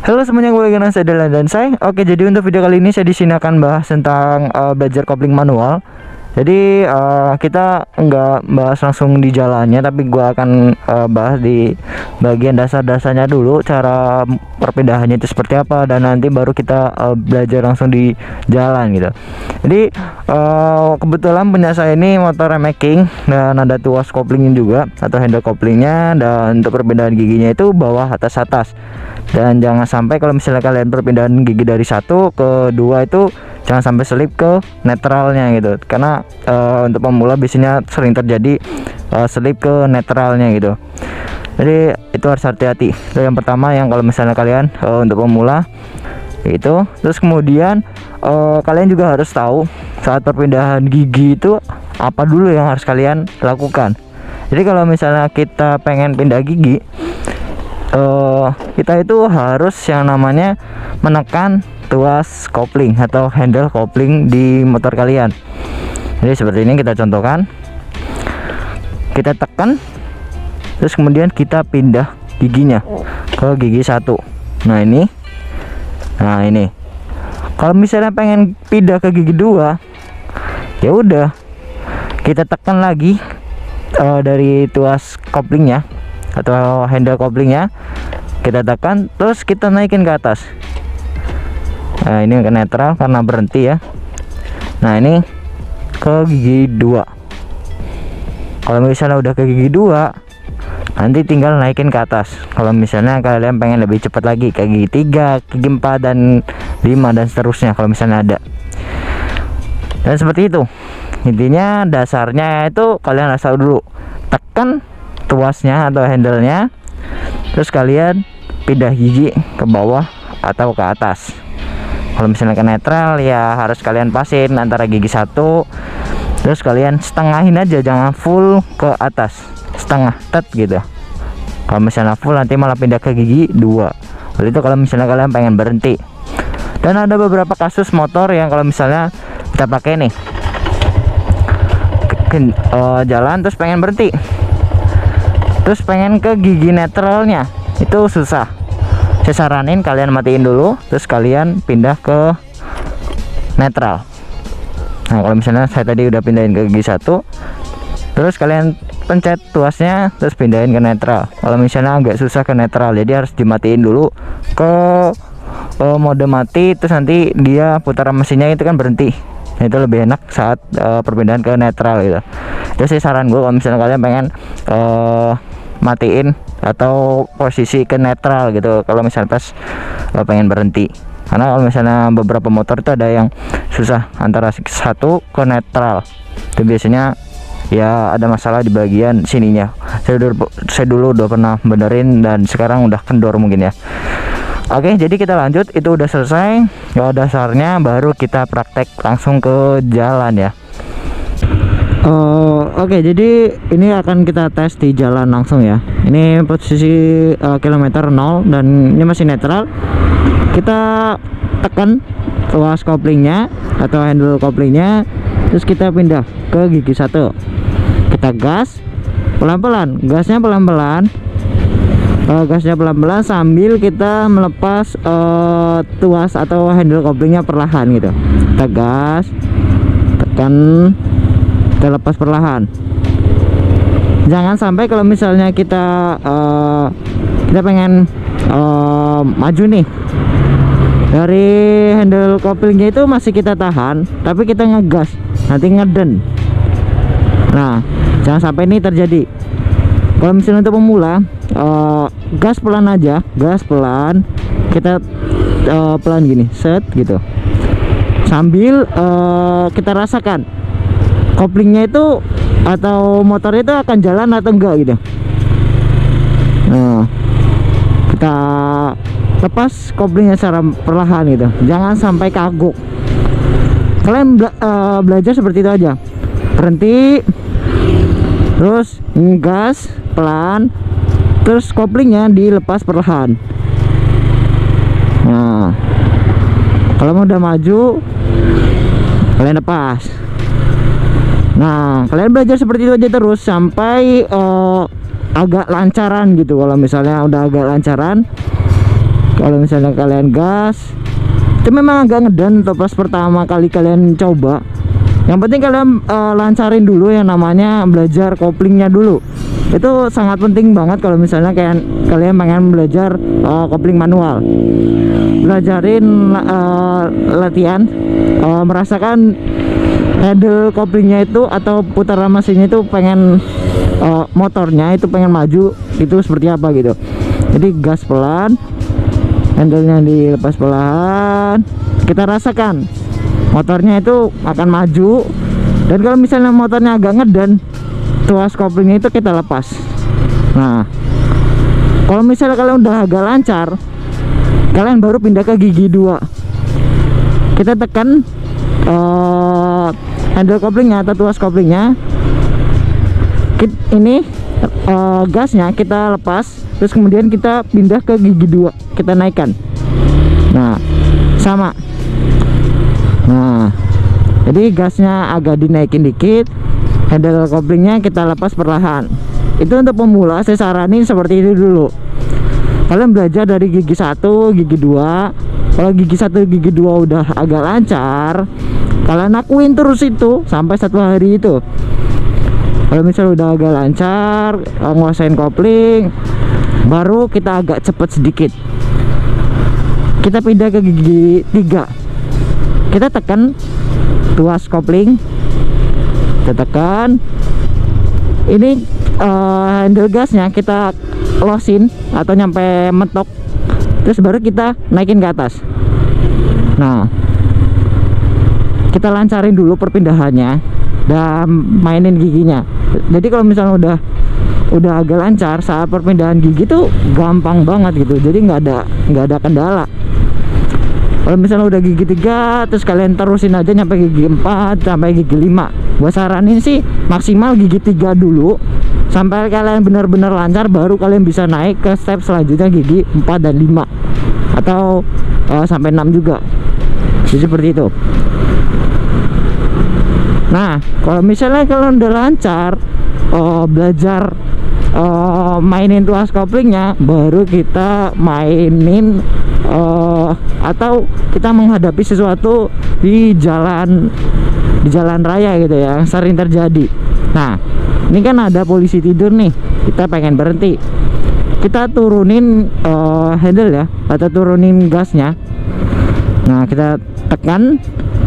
Halo semuanya, gue Gana, saya Dela dan saya. Oke, jadi untuk video kali ini saya di sini akan bahas tentang belajar kopling manual. Jadi kita nggak bahas langsung di jalannya, tapi gue akan bahas di bagian dasar-dasarnya dulu, cara perpindahannya itu seperti apa, dan nanti baru kita belajar langsung di jalan gitu. Jadi kebetulan punya saya ini motor remaking dan ada tuas koplingnya juga atau handle koplingnya, dan untuk perpindahan giginya itu bawah atas. Dan jangan sampai kalau misalnya kalian perpindahan gigi dari satu ke dua itu jangan sampai selip ke netralnya gitu, karena untuk pemula biasanya sering terjadi selip ke netralnya gitu. Jadi itu harus hati-hati. Itu yang pertama, yang kalau misalnya kalian untuk pemula itu. Terus kemudian kalian juga harus tahu saat perpindahan gigi itu apa dulu yang harus kalian lakukan. Jadi kalau misalnya kita pengen pindah gigi, kita itu harus yang namanya menekan tuas kopling atau handle kopling di motor kalian. Jadi seperti ini kita contohkan, kita tekan, terus kemudian kita pindah giginya ke gigi satu. Nah ini kalau misalnya pengen pindah ke gigi dua, ya udah kita tekan lagi dari tuas koplingnya atau handle koplingnya, kita tekan, terus kita naikin ke atas. Nah ini ke netral karena berhenti ya. Nah ini ke gigi 2. Kalau misalnya udah ke gigi 2, nanti tinggal naikin ke atas. Kalau misalnya kalian pengen lebih cepat lagi ke gigi 3, gigi 4 dan 5 dan seterusnya kalau misalnya ada. Dan seperti itu. Intinya dasarnya itu kalian harus tahu dulu. Tekan tuasnya atau handle-nya, terus kalian pindah gigi ke bawah atau ke atas. Kalau misalnya ke netral ya harus kalian pasin antara gigi satu, terus kalian setengahin aja, jangan full ke atas, setengah tet gitu. Kalau misalnya full nanti malah pindah ke gigi 2. Lalu itu kalau misalnya kalian pengen berhenti. Dan ada beberapa kasus motor yang kalau misalnya kita pakai nih jalan terus pengen berhenti, terus pengen ke gigi netralnya, itu susah. Saya saranin kalian matiin dulu, terus kalian pindah ke netral. Nah kalau misalnya saya tadi udah pindahin ke gigi satu, terus kalian pencet tuasnya, terus pindahin ke netral. Kalau misalnya agak susah ke netral, jadi harus dimatiin dulu ke mode mati, terus nanti dia putaran mesinnya itu kan berhenti. Nah, itu lebih enak saat perpindahan ke netral gitu. Jadi saran gue kalau misalnya kalian pengen matiin atau posisi ke netral gitu kalau misalnya pas pengen berhenti, karena kalau misalnya beberapa motor itu ada yang susah antara satu ke netral, itu biasanya ya ada masalah di bagian sininya. Saya dulu udah pernah benerin dan sekarang udah kendor mungkin ya. Oke, jadi kita lanjut, itu udah selesai dasarnya, baru kita praktek langsung ke jalan ya. Oke, jadi ini akan kita tes di jalan langsung ya. Ini posisi kilometer 0 dan ini masih netral. Kita tekan tuas koplingnya atau handle koplingnya, terus kita pindah ke gigi 1. Kita gas pelan-pelan, gasnya pelan-pelan sambil kita melepas tuas atau handle koplingnya perlahan gitu. Kita gas, tekan, kita lepas perlahan. Jangan sampai kalau misalnya kita pengen maju nih, dari handle koplingnya itu masih kita tahan, tapi kita ngegas, nanti ngeden. Nah jangan sampai ini terjadi. Kalau misalnya untuk pemula, gas pelan aja, gas pelan, kita pelan gini, set gitu, sambil kita rasakan koplingnya itu atau motor itu akan jalan atau enggak gitu. Nah kita lepas koplingnya secara perlahan gitu, jangan sampai kagok. Kalian belajar seperti itu aja, berhenti, terus ngegas pelan, terus koplingnya dilepas perlahan. Nah kalau mau udah maju, kalian lepas. Nah kalian belajar seperti itu aja terus sampai agak lancaran gitu. Kalau misalnya udah agak lancaran, Kalau misalnya kalian gas, itu memang agak ngedan untuk pas pertama kali kalian coba. Yang penting kalian lancarin dulu yang namanya belajar koplingnya dulu. Itu sangat penting banget kalau misalnya kalian pengen belajar kopling manual. Belajarin latihan merasakan handle koplingnya itu atau putaran mesinnya itu pengen motornya itu pengen maju itu seperti apa gitu. Jadi gas pelan, handle-nya dilepas pelan, kita rasakan motornya itu akan maju. Dan kalau misalnya motornya agak ngedan, tuas koplingnya itu kita lepas. Nah, kalau misalnya kalian udah agak lancar, kalian baru pindah ke gigi 2. Kita tekan handle koplingnya atau tuas koplingnya. Ini gasnya kita lepas, terus kemudian kita pindah ke gigi 2, kita naikkan. Nah, sama. Nah, jadi gasnya agak dinaikin dikit, handle koplingnya kita lepas perlahan. Itu untuk pemula saya saranin seperti itu dulu. Kalian belajar dari gigi 1, gigi 2. Kalau gigi 1, gigi 2 udah agak lancar, kalian lakuin terus itu sampai 1 hari itu. Kalau misalnya udah agak lancar nguasain kopling, baru kita agak cepet sedikit, kita pindah ke gigi 3. Kita tekan tuas kopling, kita tekan ini handle gasnya kita losin atau nyampe mentok, terus baru kita naikin ke atas. Nah, kita lancarin dulu perpindahannya dan mainin giginya. Jadi kalau misalnya udah agak lancar saat perpindahan gigi tuh gampang banget gitu. Jadi nggak ada kendala. Kalau misalnya udah gigi 3, terus kalian terusin aja nyampe gigi 4 sampai gigi 5. Gua saranin sih maksimal gigi 3 dulu sampai kalian benar-benar lancar, baru kalian bisa naik ke step selanjutnya gigi 4 dan 5 atau sampai 6 juga. Jadi seperti itu. Nah, kalau misalnya kalian udah lancar belajar mainin tuas koplingnya, baru kita mainin atau kita menghadapi sesuatu di jalan raya gitu ya, yang sering terjadi. Nah, ini kan ada polisi tidur nih, kita pengen berhenti, kita turunin handle ya, atau turunin gasnya. Nah, kita tekan,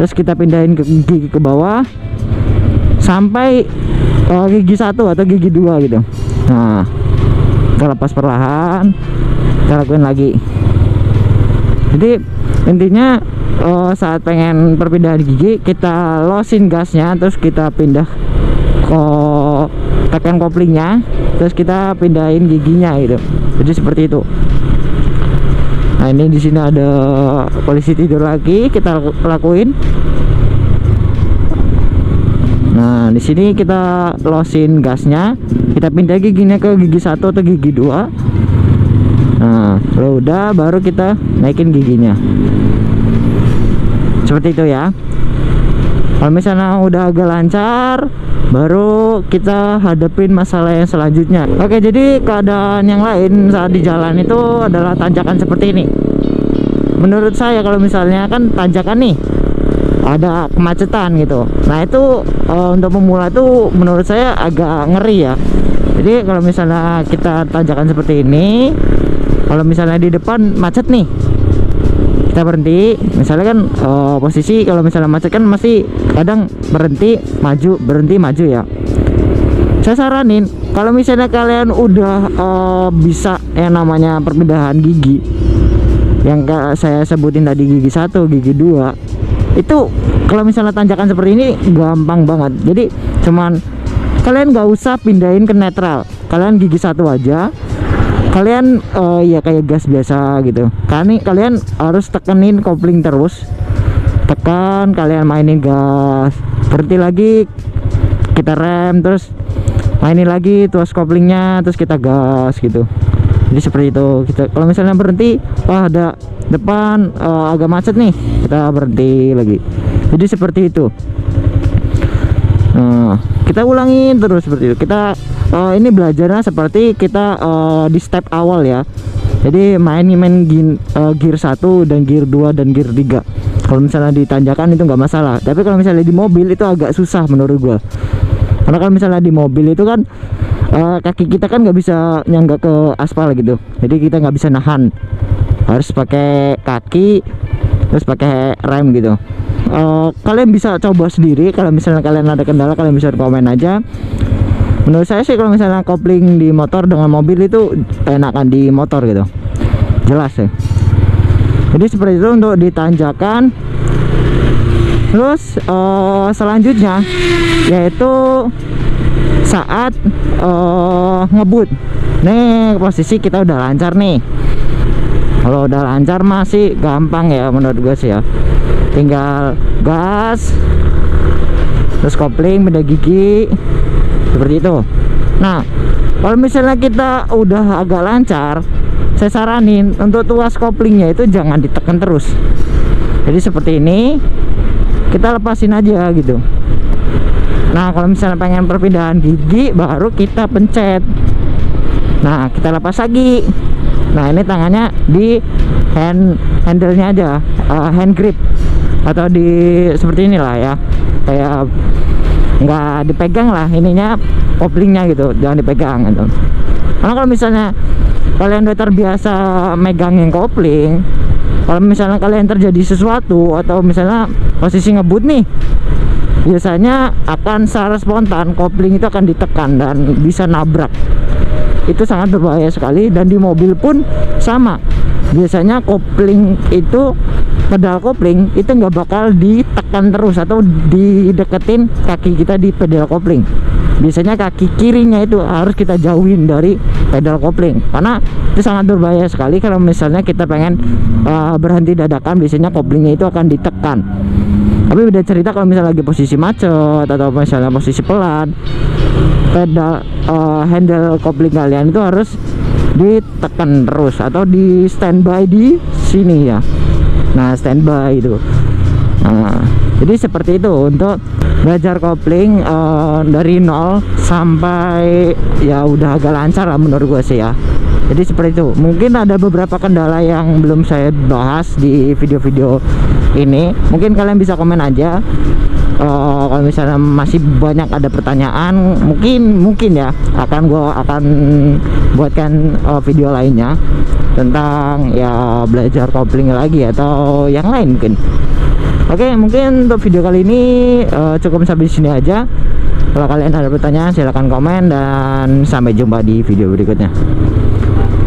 terus kita pindahin ke gigi ke bawah sampai gigi 1 atau gigi 2 gitu. Nah, kita lepas perlahan, kita lakuin lagi. Jadi intinya saat pengen perpindahan gigi, kita losin gasnya, terus kita pindah ke tekan koplingnya, terus kita pindahin giginya gitu. Jadi seperti itu. Nah, ini di sini ada polisi tidur lagi, kita lakuin. Nah, di sini kita losin gasnya, kita pindah giginya ke gigi 1 atau gigi 2. Nah, kalau udah baru kita naikin giginya. Seperti itu ya. Kalau misalnya udah agak lancar, baru kita hadapin masalah yang selanjutnya. Oke, jadi keadaan yang lain saat di jalan itu adalah tanjakan seperti ini. Menurut saya kalau misalnya kan tanjakan nih, ada kemacetan gitu. Nah, itu untuk pemula itu menurut saya agak ngeri ya. Jadi kalau misalnya kita tanjakan seperti ini, kalau misalnya di depan macet nih, kita berhenti. Misalnya kan posisi kalau misalnya macet kan masih kadang berhenti maju ya. Saya saranin kalau misalnya kalian udah bisa yang namanya perpindahan gigi, yang saya sebutin tadi gigi 1, gigi 2, itu kalau misalnya tanjakan seperti ini gampang banget. Jadi cuman kalian nggak usah pindahin ke netral, kalian gigi 1 aja, kalian ya kayak gas biasa gitu. Kalian harus tekenin kopling terus, tekan, kalian mainin gas, berhenti lagi, kita rem, terus mainin lagi tuas koplingnya, terus kita gas gitu. Jadi seperti itu. Kita kalau misalnya berhenti, wah ada depan agak macet nih, kita berhenti lagi. Jadi seperti itu. Nah, kita ulangin terus seperti itu. Kita ini belajarnya seperti kita di step awal ya. Jadi main gear 1 dan gear 2 dan gear 3. Kalau misalnya di tanjakan itu nggak masalah, tapi kalau misalnya di mobil itu agak susah menurut gua. Karena kalau misalnya di mobil itu kan kaki kita kan nggak bisa nyangga ke aspal gitu, jadi kita nggak bisa nahan, harus pakai kaki terus pakai rem gitu. Kalian bisa coba sendiri, kalau misalnya kalian ada kendala kalian bisa komen aja. Menurut saya sih kalau misalnya kopling di motor dengan mobil itu enakan di motor gitu, jelas ya. Jadi seperti itu untuk di tanjakan. Terus selanjutnya yaitu saat ngebut. Nih posisi kita udah lancar nih. Kalau udah lancar masih gampang ya menurut gue sih ya, tinggal gas terus kopling beda gigi seperti itu. Nah kalau misalnya kita udah agak lancar, saya saranin untuk tuas koplingnya itu jangan ditekan terus. Jadi seperti ini, kita lepasin aja gitu. Nah kalau misalnya pengen perpindahan gigi baru kita pencet. Nah kita lepas lagi. Nah ini tangannya di handle-nya aja, hand grip atau di seperti inilah ya, kayak nggak dipegang lah ininya koplingnya gitu, jangan dipegang gitu. Karena kalau misalnya kalian udah terbiasa megangin kopling, kalau misalnya kalian terjadi sesuatu atau misalnya posisi ngebut nih, biasanya akan secara spontan kopling itu akan ditekan dan bisa nabrak. Itu sangat berbahaya sekali. Dan di mobil pun sama, biasanya kopling itu, pedal kopling itu nggak bakal ditekan terus atau dideketin kaki kita di pedal kopling. Biasanya kaki kirinya itu harus kita jauhin dari pedal kopling, karena itu sangat berbahaya sekali. Kalau misalnya kita pengen berhenti dadakan, biasanya koplingnya itu akan ditekan. Tapi beda cerita kalau misalnya lagi posisi macet atau misalnya posisi pelan, pedal handle kopling kalian itu harus ditekan terus atau di standby di sini ya. Nah standby itu. Nah, jadi seperti itu untuk belajar kopling dari nol sampai ya udah agak lancar lah menurut gue sih ya. Jadi seperti itu. Mungkin ada beberapa kendala yang belum saya bahas di video-video ini. Mungkin kalian bisa komen aja. Kalau misalnya masih banyak ada pertanyaan, mungkin ya akan buatkan video lainnya tentang ya belajar kopling lagi atau yang lain mungkin. Oke, mungkin untuk video kali ini cukup sampai sini aja. Kalau kalian ada pertanyaan silahkan komen dan sampai jumpa di video berikutnya.